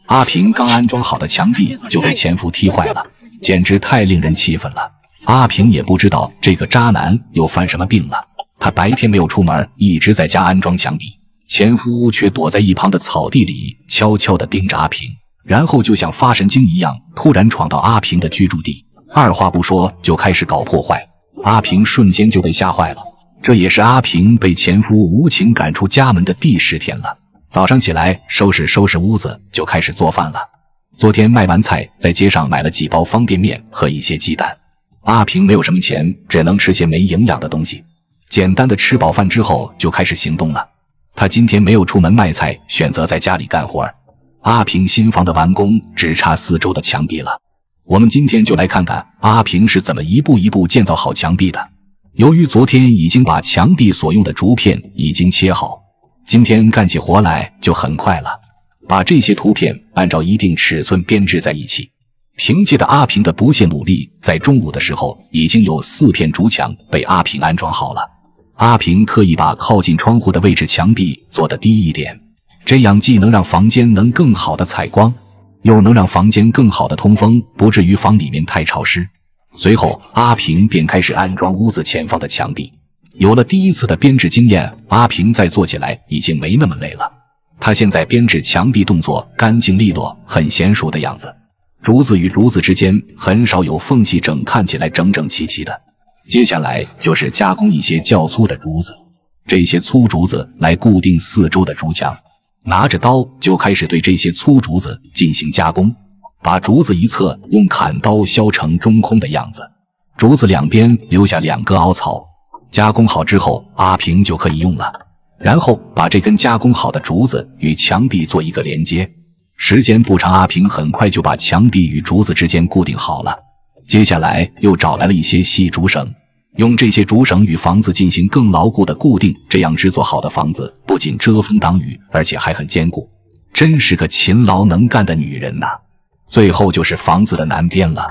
阿平剛安裝好的牆壁就被前夫踢壞了，簡直太令人氣憤了。阿平也不知道這個渣男又犯什麼病了，他白天没有出門，一直在家安裝墙壁，前夫卻躲在一旁的草地裡悄悄地盯着阿平，然後就像发神經一樣突然闖到阿平的居住地，二話不說就開始搞破壞。阿平瞬間就被嚇壞了，這也是阿平被前夫無情趕出家門的第10天了。早上起來收拾屋子就開始做飯了。昨天賣完菜，在街上買了幾包方便麵和一些雞蛋。阿平沒有什麼錢，只能吃些沒營養的東西。簡單的吃飽飯之後就開始行動了。他今天沒有出門賣菜，選擇在家裡幹活。阿平新房的完工只差4周的牆壁了。我們今天就來看看阿平是怎麼一步一步建造好牆壁的。由於昨天已經把牆壁所用的竹片已經切好，今天幹起活來就很快了，把這些图片按照一定尺寸編制在一起。憑借着阿平的不懈努力，在中午的時候已經有4片竹牆被阿平安裝好了。阿平特意把靠近窗戶的位置牆壁做得低一點，這樣既能讓房間能更好的採光，又能讓房間更好的通風，不至於房裡面太潮濕。隨後阿平便開始安裝屋子前方的牆壁。有了第一次的編制經驗，阿平再做起來已經沒那麼累了。他現在編制牆壁動作乾淨利落，很娴熟的樣子。竹子與竹子之間很少有縫隙，看起來整整齊齊的。接下來就是加工一些較粗的竹子，這些粗竹子來固定4周的竹牆。拿着刀就開始對這些粗竹子進行加工，把竹子一側用砍刀削成中空的樣子，竹子兩邊留下2個凹槽。加工好之後，阿平就可以用了。然後把這根加工好的竹子與牆壁做一個連接。時間不長，阿平很快就把牆壁與竹子之間固定好了。接下來又找來了一些細竹繩，用這些竹繩與房子进行更牢固的固定，這樣制作好的房子不僅遮風擋雨，而且還很堅固。真是個勤勞能幹的女人吶。最後就是房子的南邊了，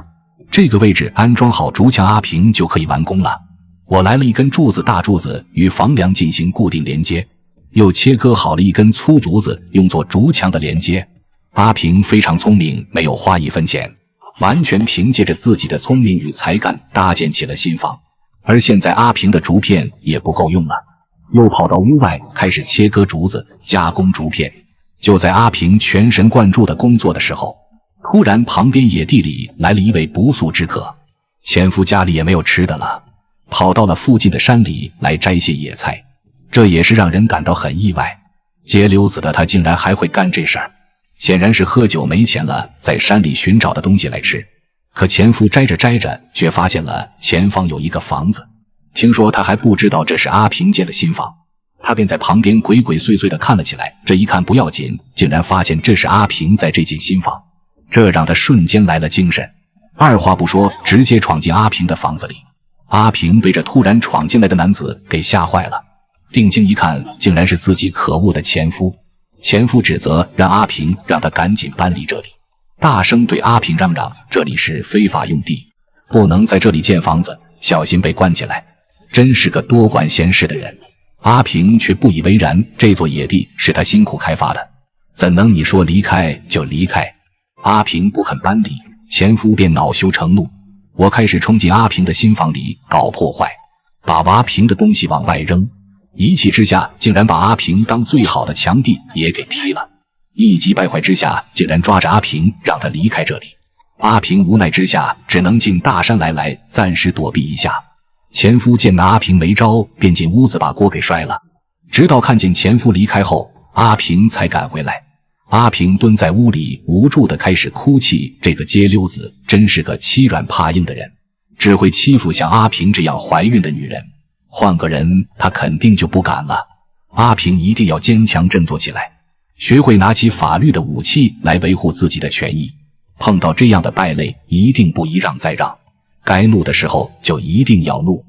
這個位置安裝好竹牆，阿平就可以完工了。我來了一根柱子，大柱子與房梁進行固定連接，又切割好了一根粗竹子用作竹牆的连接。阿平非常聰明，沒有花1分錢，完全憑借着自己的聰明與才幹搭建起了新房。而現在阿平的竹片也不夠用了，又跑到屋外開始切割竹子，加工竹片。就在阿平全神貫注的工作的時候，突然旁邊野地裡來了一位不速之客。前夫家裡也沒有吃的了，跑到了附近的山裡來摘些野菜，這也是讓人感到很意外。街溜子的他竟然還會幹這事兒，顯然是喝酒沒錢了，在山裡尋找的東西來吃。可前夫摘着摘着，卻發現了前方有一個房子。聽說他還不知道這是阿平建的新房，他便在旁邊鬼鬼祟祟地看了起來。這一看不要緊，竟然發現這是阿平在這間新房，這讓他瞬間來了精神，二話不說直接闖進阿平的房子裡。阿平被這突然闖進來的男子給嚇壞了，定睛一看，竟然是自己可惡的前夫。前夫指責讓阿平讓他趕緊搬離這裡，大聲對阿平嚷嚷，這裡是非法用地，不能在這裡建房子，小心被關起來。真是個多管閒事的人。阿平卻不以為然，這座野地是他辛苦開發的，怎能你說離開就離開？阿平不肯搬離，前夫便惱羞成怒，我開始衝進阿平的新房裡搞破壞，把阿平的東西往外扔，一氣之下竟然把阿平當最好的牆壁也給踢了。一急敗壞之下，竟然抓着阿平讓他離開這裡。阿平無奈之下只能进大山来暫時躲避一下。前夫見拿阿平没招，便进屋子把鍋給摔了。直到看見前夫離開後，阿平才趕回來。阿平蹲在屋裡無助地開始哭泣，這個街溜子真是個欺軟怕硬的人，只會欺負像阿平這樣懷孕的女人，換個人他肯定就不敢了。阿平一定要堅強振作起來，學會拿起法律的武器來維護自己的權益。碰到這樣的敗類，一定不一讓再讓，該怒的時候就一定要怒。